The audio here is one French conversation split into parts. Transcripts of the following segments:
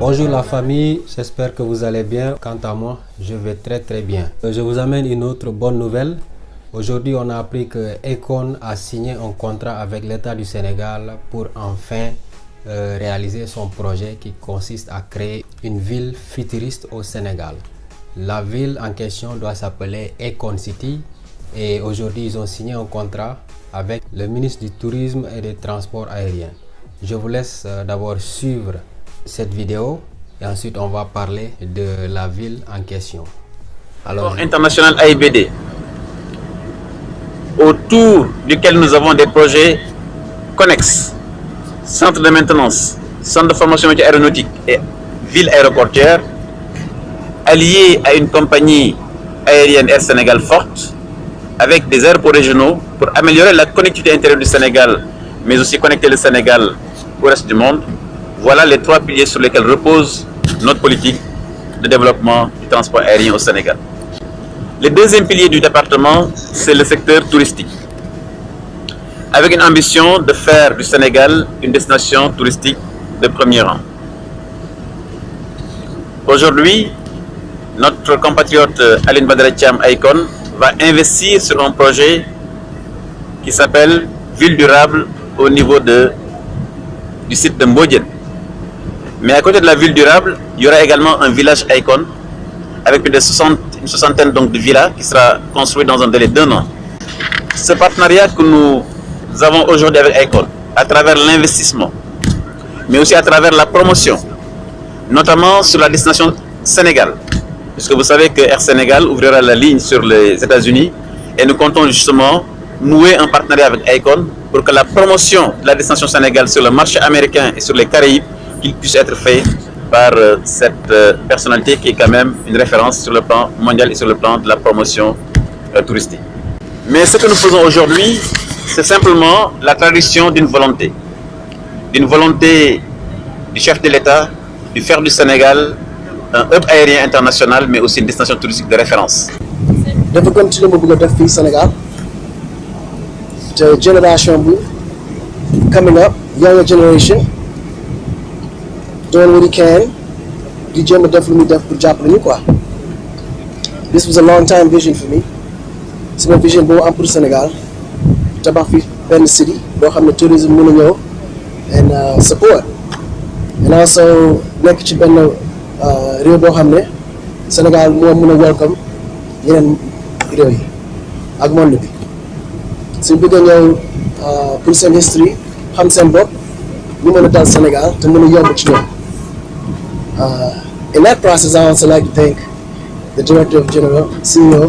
Bonjour la famille, j'espère que vous allez bien. Quant à moi, je vais très bien. Je vous amène une autre bonne nouvelle. Aujourd'hui, on a appris que Akon a signé un contrat avec l'État du Sénégal pour enfin réaliser son projet qui consiste à créer une ville futuriste au Sénégal. La ville en question doit s'appeler Akon City et aujourd'hui, ils ont signé un contrat avec le ministre du Tourisme et des Transports aériens. Je vous laisse d'abord suivre cette vidéo et ensuite on va parler de la ville en question. Alors, international AIBD, autour duquel nous avons des projets connexes, centre de maintenance, centre de formation aéronautique et ville aéroportuaire, alliés à une compagnie aérienne Air Sénégal forte, avec des aéroports régionaux pour améliorer la connectivité intérieure du Sénégal, mais aussi connecter le Sénégal au reste du monde. Voilà les trois piliers sur lesquels repose notre politique de développement du transport aérien au Sénégal. Le deuxième pilier du département, c'est le secteur touristique, avec une ambition de faire du Sénégal une destination touristique de premier rang. Aujourd'hui, notre compatriote Aline Badara Thiam Akon va investir sur un projet qui s'appelle Ville durable au niveau du site de Mbodjen. Mais à côté de la ville durable, il y aura également un village Akon avec plus de une soixantaine donc, de villas qui sera construit dans un délai d'1 an. Ce partenariat que nous avons aujourd'hui avec Akon, à travers l'investissement, mais aussi à travers la promotion, notamment sur la destination Sénégal, puisque vous savez que Air Sénégal ouvrira la ligne sur les États-Unis et nous comptons justement nouer un partenariat avec Akon pour que la promotion de la destination Sénégal sur le marché américain et sur les Caraïbes qu'il puisse être fait par cette personnalité qui est quand même une référence sur le plan mondial et sur le plan de la promotion touristique. Mais ce que nous faisons aujourd'hui, c'est simplement la traduction d'une volonté du chef de l'État de faire du Sénégal un hub aérien international, mais aussi une destination touristique de référence. Je vais continuer à faire du Sénégal. The generation coming up, younger generation, doing what he can. The gym definitely for Japan. This was a long time vision for me. It's my vision for Senegal. Tabafi in the city, the tourism and support. And also, next to Rio Bohamne, Senegal more welcome in Rio. Agmondibi. So we begin pour seen history, xam seen bopp, ñu mën a dal Sénégal te mën a yomb ci ñoom. In that process, I also like to thank the Director General, CEO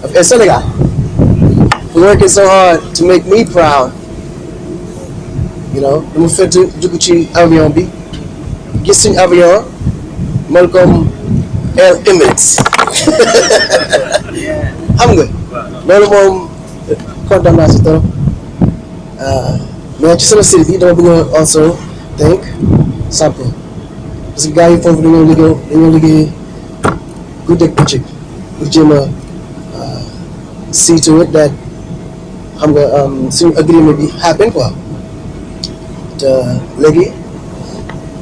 of Air Senegal, for working so hard to make me proud. You know, dama fekk dugg ci avion bi, gis suñu avion mel comme Air Emirates. Xam nga, loolu moom kontaan naa si trop. Mais ci sama série bi dama bëgg also thank Sampo parce que gars yi foofu dañoo liggéey guddi ak bëccëg pour jéem a see to it that xam nga suñu agreement bi happen quoi. Te léegi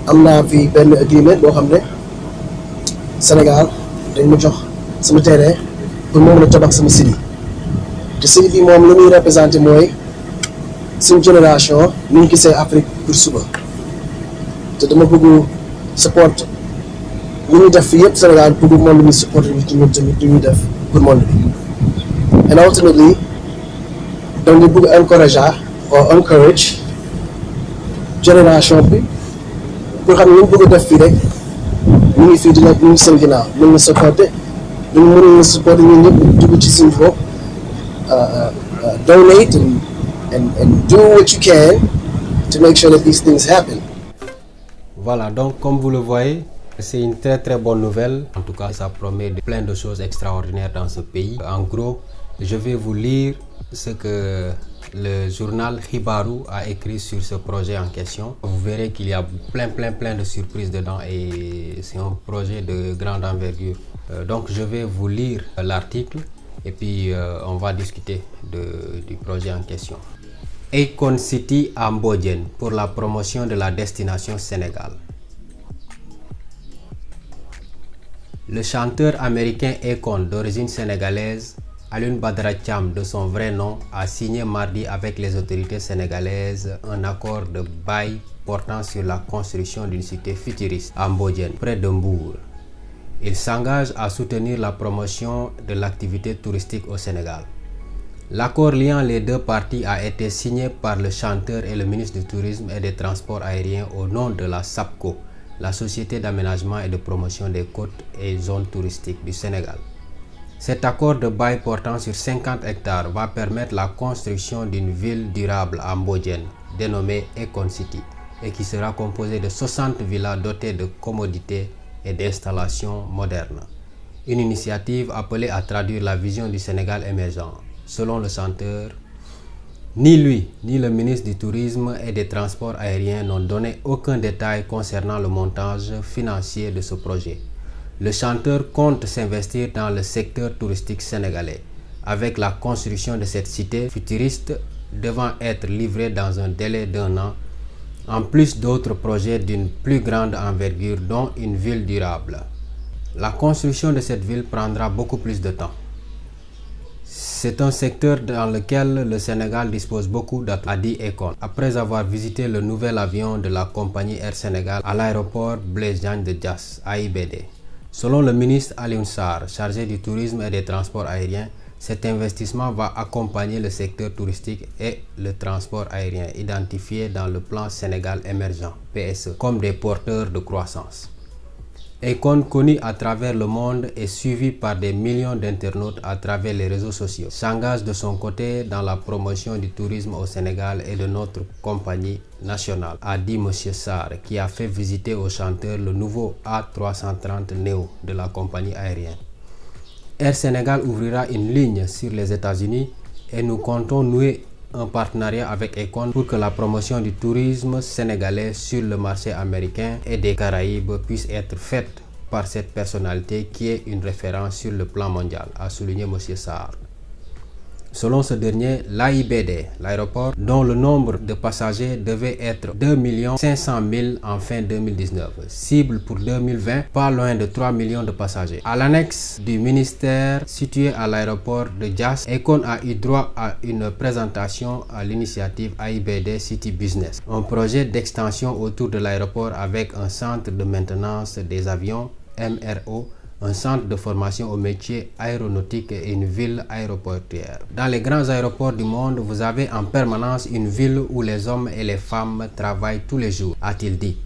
am naa fi benn agreement boo xam ne Sénégal dañ ma jox sama terrain pour moom la tabax sama city te city bi moom lu muy représenté mooy suñu génération ñu ngi gisee Afrique pour suba te dama bëgg support lu ñuy def fii yëpp Sénégal pour monde bi support ñu ci ñun tamit lu ñuy def pour monde bi and ultimately donc ñu bëgg encourage génération bi pour xam ne ñu bëgg def fii rek ñu ngi fii dina ñu ngi seen ginnaaw mën na supporter ñu mën na supporter ñun ñëpp dugg ci suñu bopp donate and do what you can to make sure that these things happen. Voilà, donc comme vous le voyez, c'est une très bonne nouvelle. En tout cas, ça promet plein de choses extraordinaires dans ce pays. En gros, je vais vous lire ce que le journal Hibaru a écrit sur ce projet en question. Vous verrez qu'il y a plein de surprises dedans et c'est un projet de grande envergure. Donc je vais vous lire l'article et puis on va discuter du projet en question. Akon City à Mbodjen pour la promotion de la destination Sénégal. Le chanteur américain Akon d'origine sénégalaise, Alioune Badara Thiam de son vrai nom, a signé mardi avec les autorités sénégalaises un accord de bail portant sur la construction d'une cité futuriste à Mbodiène, près de Mbour. Il s'engage à soutenir la promotion de l'activité touristique au Sénégal. L'accord liant les deux parties a été signé par le chanteur et le ministre du Tourisme et des Transports aériens au nom de la SAPCO, la Société d'aménagement et de promotion des côtes et zones touristiques du Sénégal. Cet accord de bail portant sur 50 hectares va permettre la construction d'une ville durable à Mbodiène, dénommée Akon City, et qui sera composée de 60 villas dotées de commodités et d'installations modernes. Une initiative appelée à traduire la vision du Sénégal émergent. Selon le chanteur, ni lui, ni le ministre du Tourisme et des Transports aériens n'ont donné aucun détail concernant le montage financier de ce projet. Le chanteur compte s'investir dans le secteur touristique sénégalais, avec la construction de cette cité futuriste devant être livrée dans un délai d'1 an, en plus d'autres projets d'une plus grande envergure, dont une ville durable. La construction de cette ville prendra beaucoup plus de temps. C'est un secteur dans lequel le Sénégal dispose beaucoup d'atouts, a dit Akon, après avoir visité le nouvel avion de la compagnie Air Sénégal à l'aéroport Blaise Diagne de Diass, AIBD. Selon le ministre Alioune Sarr, chargé du tourisme et des transports aériens, cet investissement va accompagner le secteur touristique et le transport aérien identifiés dans le plan Sénégal émergent, PSE, comme des porteurs de croissance. Akon, connu à travers le monde et suivi par des millions d'internautes à travers les réseaux sociaux, s'engage de son côté dans la promotion du tourisme au Sénégal et de notre compagnie nationale, a dit M. Sarr, qui a fait visiter au chanteur le nouveau A330 Neo de la compagnie aérienne. Air Sénégal ouvrira une ligne sur les États-Unis et nous comptons nouer un partenariat avec Akon pour que la promotion du tourisme sénégalais sur le marché américain et des Caraïbes puisse être faite par cette personnalité qui est une référence sur le plan mondial, a souligné M. Sarr. Selon ce dernier, l'AIBD, l'aéroport dont le nombre de passagers devait être 2 500 000 en fin 2019, cible pour 2020 pas loin de 3 millions de passagers. À l'annexe du ministère situé à l'aéroport de Diass, Akon a eu droit à une présentation à l'initiative AIBD City Business, un projet d'extension autour de l'aéroport avec un centre de maintenance des avions, MRO, un centre de formation aux métiers aéronautiques et une ville aéroportuaire. Dans les grands aéroports du monde, vous avez en permanence une ville où les hommes et les femmes travaillent tous les jours, a-t-il dit,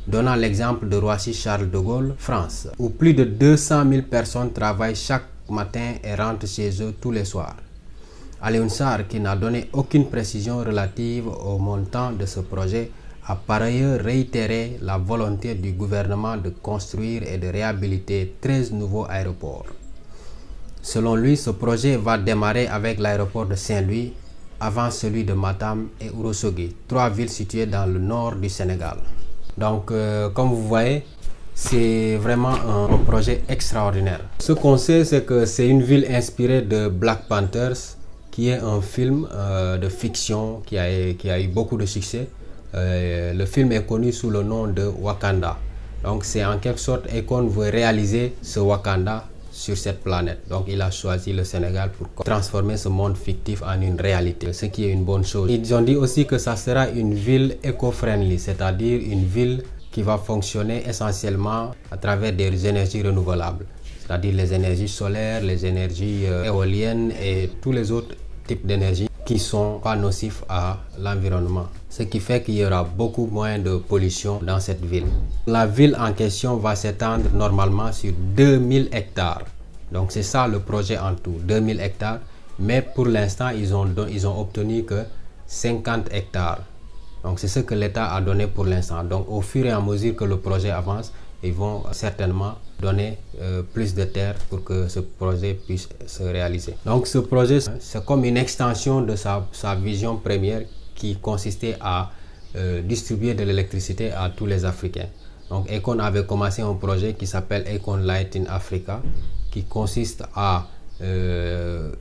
donnant l'exemple de Roissy-Charles de Gaulle, France, où plus de 200 000 personnes travaillent chaque matin et rentrent chez eux tous les soirs. Alioune Sarr, qui n'a donné aucune précision relative au montant de ce projet, a par ailleurs réitéré la volonté du gouvernement de construire et de réhabiliter 13 nouveaux aéroports. Selon lui, ce projet va démarrer avec l'aéroport de Saint-Louis, avant celui de Matam et Ourossogui, 3 villes situées dans le nord du Sénégal. Donc, comme vous voyez, c'est vraiment un projet extraordinaire. Ce qu'on sait, c'est que c'est une ville inspirée de Black Panthers, qui est un film de fiction qui a eu beaucoup de succès. Le film est connu sous le nom de Wakanda. Donc c'est en quelque sorte Akon veut réaliser ce Wakanda sur cette planète. Donc il a choisi le Sénégal pour transformer ce monde fictif en une réalité, ce qui est une bonne chose. Ils ont dit aussi que ça sera une ville éco-friendly, c'est-à-dire une ville qui va fonctionner essentiellement à travers des énergies renouvelables, c'est-à-dire les énergies solaires, les énergies éoliennes et tous les autres types d'énergie qui ne sont pas nocifs à l'environnement. Ce qui fait qu'il y aura beaucoup moins de pollution dans cette ville. La ville en question va s'étendre normalement sur 2000 hectares. Donc c'est ça le projet en tout, 2000 hectares. Mais pour l'instant, ils ont obtenu que 50 hectares. Donc c'est ce que l'État a donné pour l'instant. Donc au fur et à mesure que le projet avance, ils vont certainement donner plus de terre pour que ce projet puisse se réaliser. Donc ce projet, c'est comme une extension de sa vision première qui consistait à distribuer de l'électricité à tous les Africains. Donc Akon avait commencé un projet qui s'appelle Akon Light in Africa, qui consiste à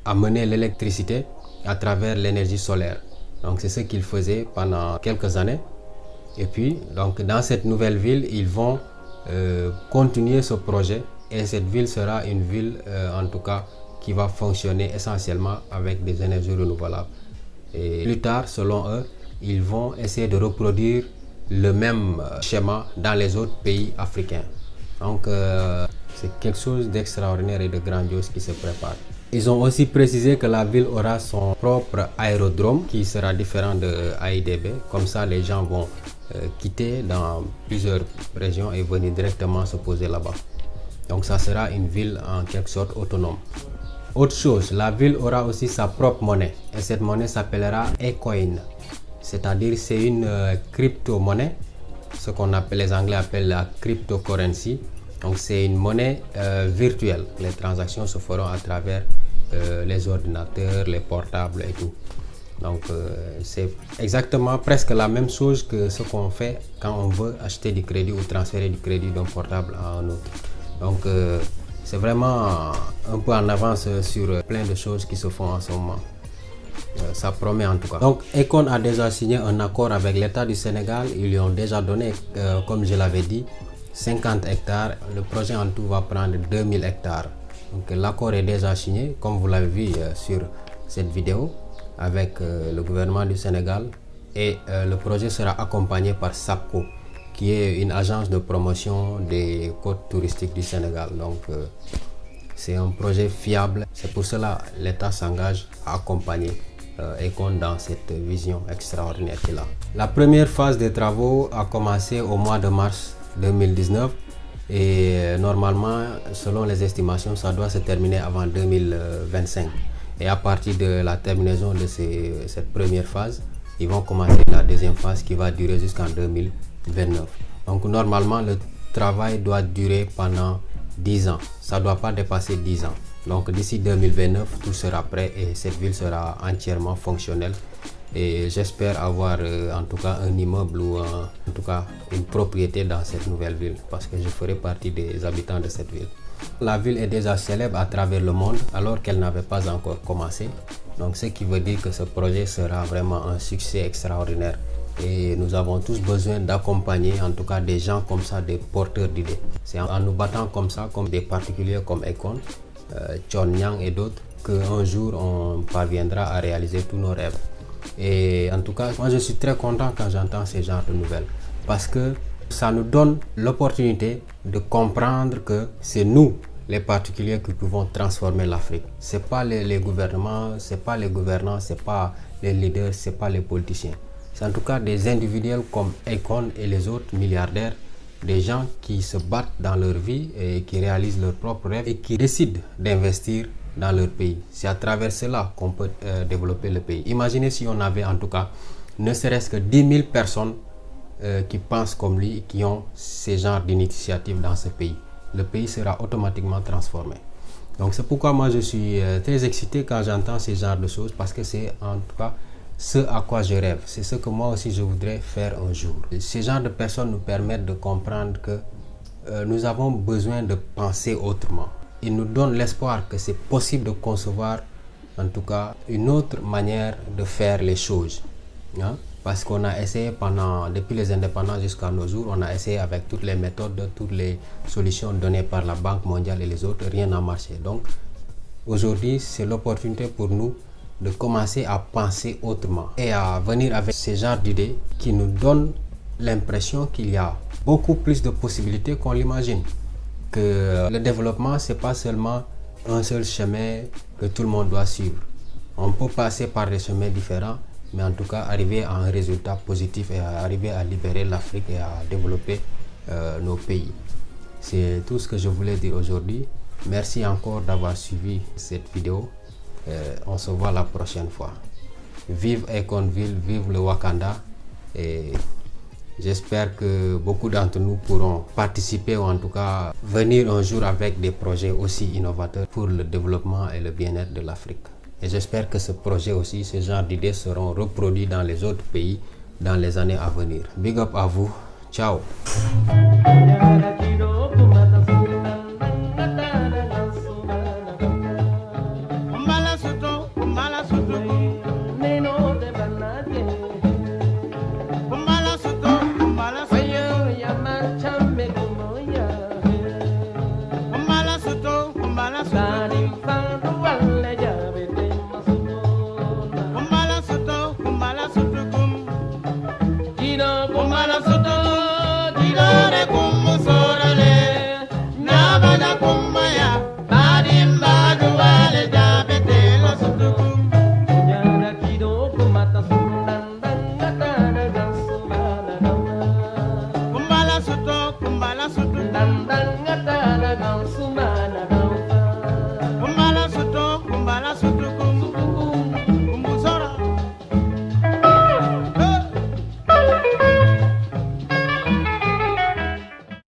amener l'électricité à travers l'énergie solaire. Donc c'est ce qu'il faisait pendant quelques années. Et puis donc dans cette nouvelle ville, ils vont continuer ce projet et cette ville sera une ville en tout cas qui va fonctionner essentiellement avec des énergies renouvelables. Et plus tard, selon eux, ils vont essayer de reproduire le même schéma dans les autres pays africains. Donc c'est quelque chose d'extraordinaire et de grandiose qui se prépare. Ils ont aussi précisé que la ville aura son propre aérodrome qui sera différent de AIBD. Comme ça, les gens vont quitter dans plusieurs régions et venir directement se poser là-bas. Donc ça sera une ville en quelque sorte autonome. Autre chose, la ville aura aussi sa propre monnaie et cette monnaie s'appellera Ecoin. C'est-à-dire c'est une crypto-monnaie, ce qu'on appelle, les Anglais appellent la cryptocurrency. Donc c'est une monnaie virtuelle. Les transactions se feront à travers les ordinateurs, les portables et tout. Donc c'est exactement presque la même chose que ce qu'on fait quand on veut acheter du crédit ou transférer du crédit d'un portable à un autre. Donc c'est vraiment un peu en avance sur plein de choses qui se font en ce moment. Ça promet en tout cas. Donc Akon a déjà signé un accord avec l'État du Sénégal. Ils lui ont déjà donné, comme je l'avais dit, 50 hectares. Le projet en tout va prendre 2000 hectares. Donc l'accord est déjà signé, comme vous l'avez vu sur cette vidéo, avec le gouvernement du Sénégal. Et le projet sera accompagné par SAPCO, qui est une agence de promotion des côtes touristiques du Sénégal. Donc c'est un projet fiable. C'est pour cela que l'État s'engage à accompagner Akon dans cette vision extraordinaire qu'il a. La première phase des travaux a commencé au mois de mars 2019 et normalement, selon les estimations, ça doit se terminer avant 2025. Et à partir de la terminaison de cette première phase, ils vont commencer la deuxième phase qui va durer jusqu'en 2029. Donc normalement, le travail doit durer pendant 10 ans. Ça ne doit pas dépasser 10 ans. Donc d'ici 2029, tout sera prêt et cette ville sera entièrement fonctionnelle. Et j'espère avoir en tout cas un immeuble ou en tout cas une propriété dans cette nouvelle ville parce que je ferai partie des habitants de cette ville. La ville est déjà célèbre à travers le monde alors qu'elle n'avait pas encore commencé. Donc ce qui veut dire que ce projet sera vraiment un succès extraordinaire. Et nous avons tous besoin d'accompagner en tout cas des gens comme ça, des porteurs d'idées. C'est en nous battant comme ça, comme des particuliers comme Akon, Chon Nyang et d'autres, qu'un jour on parviendra à réaliser tous nos rêves. Et en tout cas, moi je suis très content quand j'entends ces genres de nouvelles parce que ça nous donne l'opportunité de comprendre que c'est nous, les particuliers, qui pouvons transformer l'Afrique. C'est pas les gouvernements, c'est pas les gouvernants, c'est pas les leaders, c'est pas les politiciens. C'est en tout cas des individuels comme Akon et les autres milliardaires, des gens qui se battent dans leur vie et qui réalisent leurs propres rêves et qui décident d'investir dans leur pays. C'est à travers cela qu'on peut développer le pays. Imaginez si on avait en tout cas ne serait-ce que 10 000 personnes qui pensent comme lui, qui ont ces genres d'initiatives dans ce pays. Le pays sera automatiquement transformé. Donc c'est pourquoi moi je suis très excité quand j'entends ces genres de choses parce que c'est en tout cas ce à quoi je rêve. C'est ce que moi aussi je voudrais faire un jour. Ces genres de personnes nous permettent de comprendre que nous avons besoin de penser autrement. Ils nous donnent l'espoir que c'est possible de concevoir en tout cas une autre manière de faire les choses. Hein? Parce qu'on a essayé depuis les indépendances jusqu'à nos jours, on a essayé avec toutes les méthodes, toutes les solutions données par la Banque mondiale et les autres, rien n'a marché. Donc aujourd'hui, c'est l'opportunité pour nous de commencer à penser autrement et à venir avec ces genres d'idées qui nous donnent l'impression qu'il y a beaucoup plus de possibilités qu'on l'imagine. Que le développement, c'est pas seulement un seul chemin que tout le monde doit suivre. On peut passer par des chemins différents, mais en tout cas arriver à un résultat positif et à arriver à libérer l'Afrique et à développer nos pays. C'est tout ce que je voulais dire aujourd'hui. Merci encore d'avoir suivi cette vidéo. On se voit la prochaine fois. Vive Akonville, vive le Wakanda et j'espère que beaucoup d'entre nous pourront participer ou en tout cas venir un jour avec des projets aussi innovateurs pour le développement et le bien-être de l'Afrique. Et j'espère que ce projet aussi, ce genre d'idées seront reproduits dans les autres pays dans les années à venir. Big up à vous. Ciao.